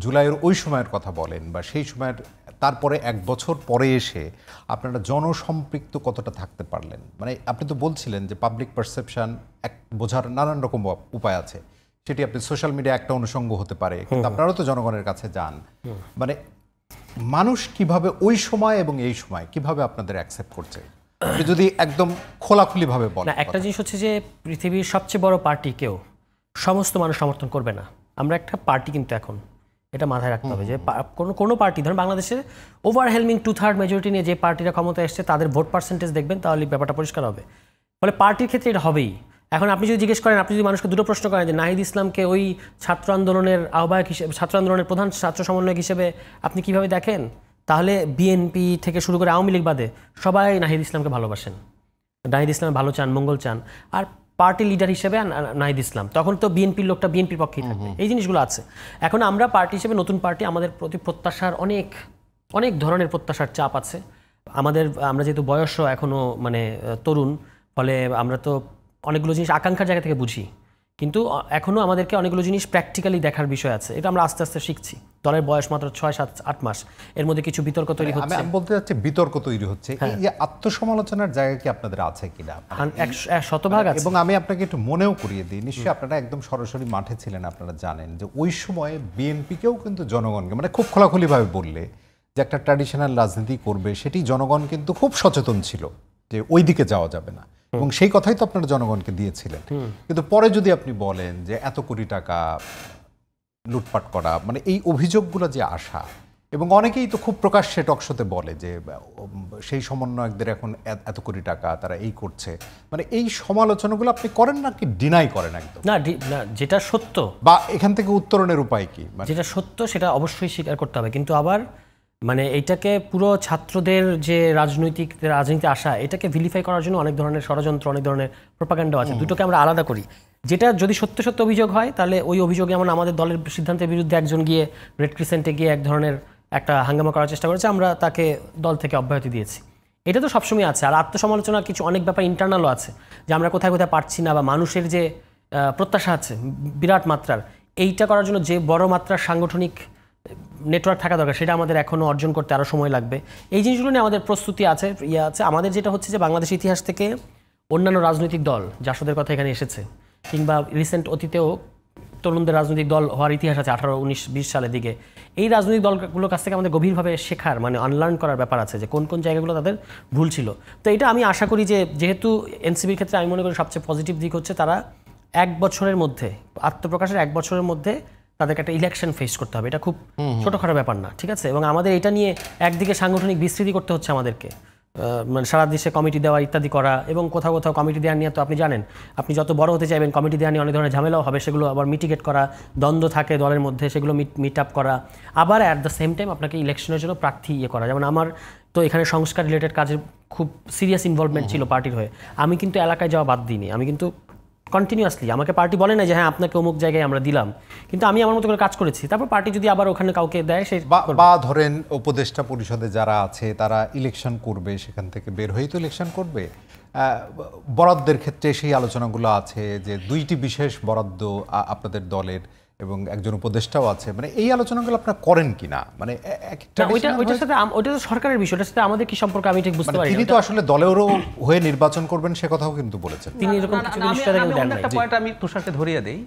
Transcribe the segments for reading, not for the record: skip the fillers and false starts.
জুলাইয়ের ওই সময়ের কথা বলেন বা সেই সময়ের তারপরে 1 বছর পরে এসে আপনারা জনসম্পৃক্ত কতটা থাকতে পারলেন? মানে আপনি তো বলছিলেন যে পাবলিক পারসেপশন বোঝার নানান রকম উপায় আছে, সেটি আপনি সোশ্যাল মিডিয়া একটা অনুষঙ্গ হতে পারে, কিন্তু আপনারাও তো জনগণের কাছে যান। মানে মানুষ কিভাবে ওই সময় এবং এই সময় কিভাবে আপনাদের অ্যাকসেপ্ট করছে যদি একদম খোলাখুলিভাবে বলেন? একটা জিনিস হচ্ছে যে পৃথিবীর সবচেয়ে বড় পার্টিকেও সমস্ত মানুষ সমর্থন করবে না। আমরা একটা পার্টি, কিন্তু এখন এটা মাথায় রাখতে হবে যে কোনো পার্টি, ধরুন বাংলাদেশে ওভারহেলমিং 2/3 মেজরিটি নিয়ে যে পার্টিরা ক্ষমতা এসছে তাদের ভোট পার্সেন্টেজ দেখবেন, তাহলে ব্যাপারটা পরিষ্কার হবে। ফলে পার্টির ক্ষেত্রে এটা হবেই। এখন আপনি যদি জিজ্ঞেস করেন, আপনি যদি মানুষকে দুটো প্রশ্ন করেন যে নাহিদ ইসলামকে ওই ছাত্র আন্দোলনের আহ্বায়ক হিসেবে, ছাত্র আন্দোলনের প্রধান ছাত্র সমন্বয়ক হিসেবে আপনি কিভাবে দেখেন, তাহলে বিএনপি থেকে শুরু করে আওয়ামী লীগ বাদে সবাই নাহিদ ইসলামকে ভালোবাসেন, নাহিদ ইসলামের ভালো চান, মঙ্গল চান। আর পার্টি লিডার হিসেবে নাহিদ ইসলাম, তখন তো বিএনপির লোকটা বিএনপির পক্ষেই থাকবে। এই জিনিসগুলো আছে। এখন আমরা পার্টি হিসেবে, নতুন পার্টি, আমাদের প্রতি প্রত্যাশার অনেক অনেক ধরনের প্রত্যাশার চাপ আছে আমাদের। আমরা যেহেতু বয়সও এখনও মানে তরুণ, ফলে আমরা তো অনেকগুলো জিনিস আকাঙ্ক্ষার জায়গা থেকে বুঝি, কিন্তু এখনও আমাদেরকে অনেকগুলো জিনিস প্র্যাকটিক্যালি দেখার বিষয় আছে। এটা আমরা আস্তে আস্তে শিখছি। দলের বয়স মাত্র 6, 7, 8 মাস, এর মধ্যে কিছু বিতর্ক তৈরি হচ্ছে। আমি বলতে চাচ্ছি বিতর্ক তৈরি হচ্ছে, এই যে আত্মসমালোচনার জায়গা কি আপনাদের আছে কিনা? 100% আছে। এবং আমি আপনাকে একটু মনেও করিয়ে দিই, নিশ্চয়ই আপনারা একদম সরাসরি মাঠে ছিলেন, আপনারা জানেন যে ওই সময়ে বিএনপিকেও কিন্তু জনগণকে মানে খুব খোলাখুলিভাবে বললে যে একটা ট্র্যাডিশনাল রাজনীতি করবে, সেটি জনগণ কিন্তু খুব সচেতন ছিল যে ওই দিকে যাওয়া যাবে না, এবং সেই কথাই তো আপনারা জনগণকে দিয়েছিলেন। কিন্তু পরে যদি আপনি বলেন যে এত কোটি টাকা লুটপাট করা, মানে এই অভিযোগগুলো যে আসা, এবং অনেকেই তো খুব প্রকাশ্যে টকশোতে বলে যে সেই সমন্বয়কদের এখন এত কোটি টাকা তারা এই করছে, মানে এই সমালোচনাগুলো আপনি করেন না কি ডিনাই করেন? একদম না, যেটা সত্য বা এখান থেকে উত্তরণের উপায় কি? যেটা সত্য সেটা অবশ্যই স্বীকার করতে হবে, কিন্তু আবার মানে এইটাকে পুরো ছাত্রদের যে রাজনীতি আসা, এটাকে ভিলিফাই করার জন্য অনেক ধরনের ষড়যন্ত্র, অনেক ধরনের প্রোপাগান্ডা আছে। দুটোকে আমরা আলাদা করি। যেটা যদি সত্য সত্য অভিযোগ হয়, তাহলে ওই অভিযোগে যেমন আমাদের দলের সিদ্ধান্তের বিরুদ্ধে একজন গিয়ে রেড ক্রিসেন্টে গিয়ে এক ধরনের একটা হাঙ্গামা করার চেষ্টা করেছে, আমরা তাকে দল থেকে অব্যাহতি দিয়েছি। এটা তো সবসময় আছে। আর আত্মসমালোচনা কিছু অনেক ব্যাপার ইন্টারনালও আছে, যে আমরা কোথায় কোথায় পারছি না, বা মানুষের যে প্রত্যাশা আছে বিরাট মাত্রার, এইটা করার জন্য যে বড় মাত্রার সাংগঠনিক নেটওয়ার্ক থাকা দরকার, সেটা আমাদের এখনও অর্জন করতে আরও সময় লাগবে। এই জিনিসগুলো নিয়ে আমাদের প্রস্তুতি আছে, আছে আমাদের। যেটা হচ্ছে যে বাংলাদেশ ইতিহাস থেকে অন্যান্য রাজনৈতিক দল, জাসদের কথা এখানে এসেছে, কিংবা রিসেন্ট অতীতেও তরুণদের রাজনৈতিক দল হওয়ার ইতিহাস আছে 18, 19, 20 সালের দিকে। এই রাজনৈতিক দলগুলোর কাছ থেকে আমাদের গভীরভাবে শেখার, মানে আনলার্ন করার ব্যাপার আছে, যে কোন কোন জায়গাগুলো তাদের ভুল ছিল। তো এটা আমি আশা করি যে, যেহেতু এনসিবির ক্ষেত্রে আমি মনে করি সবচেয়ে পজিটিভ দিক হচ্ছে তারা 1 বছরের মধ্যে, আত্মপ্রকাশের 1 বছরের মধ্যে তাদেরকে একটা ইলেকশন ফেস করতে হবে। এটা খুব ছোটোখাটো ব্যাপার না, ঠিক আছে? এবং আমাদের এটা নিয়ে একদিকে সাংগঠনিক বিস্তৃতি করতে হচ্ছে আমাদেরকে, মানে সারা দেশে কমিটি দেওয়া ইত্যাদি করা, এবং কোথাও কোথাও কমিটি দেওয়া নিয়ে তো আপনি জানেন, আপনি যত বড় হতে চাইবেন কমিটি দেওয়া নিয়ে অনেক ধরনের ঝামেলাও হবে, সেগুলো আবার মিটিগেট করা, দ্বন্দ্ব থাকে দলের মধ্যে, সেগুলো মিট আপ করা, আবার অ্যাট দ্য সেম টাইম আপনাকে ইলেকশনের জন্য প্রার্থী করা। যেমন আমার তো এখানে সংস্কার রিলেটেড কাজের খুব সিরিয়াস ইনভলভমেন্ট ছিল পার্টির হয়ে। আমি কিন্তু এলাকায় যাওয়া বাদ দিইনি, আমি কিন্তু কন্টিনিউয়াসলি, আমাকে পার্টি বলে না যে হ্যাঁ আপনাকে অমুক জায়গায় আমরা দিলাম, কিন্তু আমি আমার মতো করে কাজ করেছি। তারপর পার্টি যদি আবার ওখানে কাউকে দেয়, সে বা ধরেন উপদেষ্টা পরিষদে যারা আছে তারা ইলেকশন করবে, সেখান থেকে বের হয়েই তো ইলেকশন করবে। বরাদ্দের ক্ষেত্রে সেই আলোচনাগুলো আছে যে 2টি বিশেষ বরাদ্দ আপনাদের দলের, এবং একজন উপদেষ্টাও আছে, মানে এই আলোচনাগুলো আপনারা করেন কিনা? মানে ওইটার সাথে ওইটা তো সরকারের বিষয়, ওটার সাথে আমাদের কি সম্পর্ক আমি ঠিক বুঝতে পারি। তিনি তো আসলে দলেরও হয়ে নির্বাচন করবেন, সে কথাও কিন্তু বলেছেন তিনি। এরকম কিছু একটা পয়েন্ট আমি তুষারকে ধরিয়ে দেই,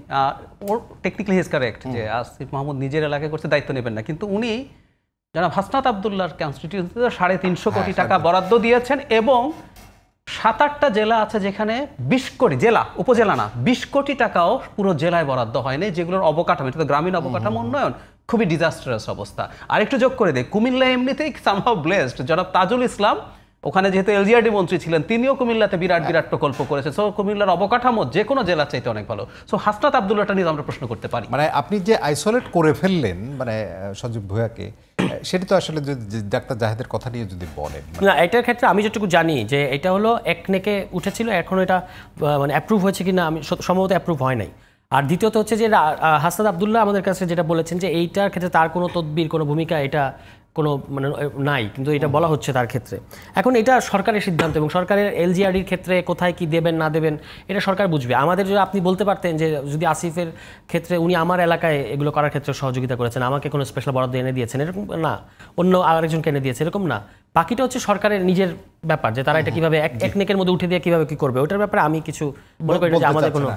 ওর টেকনিক্যালি ইজ কারেক্ট যে আসিফ মাহমুদ নিজের এলাকায় করছে, দায়িত্ব নেবেন না, কিন্তু উনি যারা হাসনাত আবদুল্লাহর কনস্টিটিউয়েন্সিতে 350 কোটি টাকা বরাদ্দ দিয়েছেন, এবং 7-8টা জেলা আছে যেখানে 20 কোটি, জেলা উপজেলা না, 20 কোটি টাকাও পুরো জেলায় বরাদ্দ হয়নি, যেগুলোর অবকাঠামো, এটা তো গ্রামীণ অবকাঠামো উন্নয়ন, খুবই ডিজাস্টারাস অবস্থা। আরেকটু যোগ করে দেয়, কুমিল্লা এমনিতেই সামহাউ ব্লেসড, জনাব তাজুল ইসলাম ওখানে যেহেতু এলজিআরডি মন্ত্রী ছিলেন, তিনিও কুমিল্লাতে বিরাট বিরাট প্রকল্প করেছেন। সো কুমিল্লার অবকাঠামো যে কোনো জেলার চাইতে অনেক ভালো। সো হাসনাত আবদুল্লাহটা নিয়ে আমরা প্রশ্ন করতে পারি। মানে আপনি যে আইসোলেট করে ফেললেন মানে সজীব ভুঁইয়াকে, সেটা তো আসলে ডাক্তার জাহেদের কথা নিয়ে যদি বলেন, না এটার ক্ষেত্রে আমি যেটুকু জানি যে এটা হলো একনেকে উঠেছিল, এখন এটা মানে অ্যাপ্রুভ হয়েছে কিনা আমি সম্ভবত অ্যাপ্রুভ হয় নাই। আর দ্বিতীয়ত হচ্ছে যে হাসনাত আবদুল্লাহ আমাদের কাছে যেটা বলেছেন যে এইটার ক্ষেত্রে তার কোনো তদবির, কোনো ভূমিকা এটা কোনো মানে নাই, কিন্তু এটা বলা হচ্ছে তার ক্ষেত্রে। এখন এটা সরকারের সিদ্ধান্ত, এবং সরকারের এলজিআরডির ক্ষেত্রে কোথায় কি দেবেন না দেবেন এটা সরকার বুঝবে। আমাদের যদি আপনি বলতে পারতেন যে যদি আসিফের ক্ষেত্রে উনি আমার এলাকায় এগুলো করার ক্ষেত্রে সহযোগিতা করেছেন, আমাকে কোনো স্পেশাল বরাদ্দ এনে দিয়েছেন, এরকম না, অন্য আরেকজনকে এনে দিয়েছে, এরকম না। বাকিটা হচ্ছে সরকারের নিজের ব্যাপার যে তারা এটা কিভাবে এক নেকের মধ্যে উঠে দিয়ে কিভাবে কি করবে, ওটার ব্যাপারে আমি কিছু মনে করি না যে আমাদের কোনো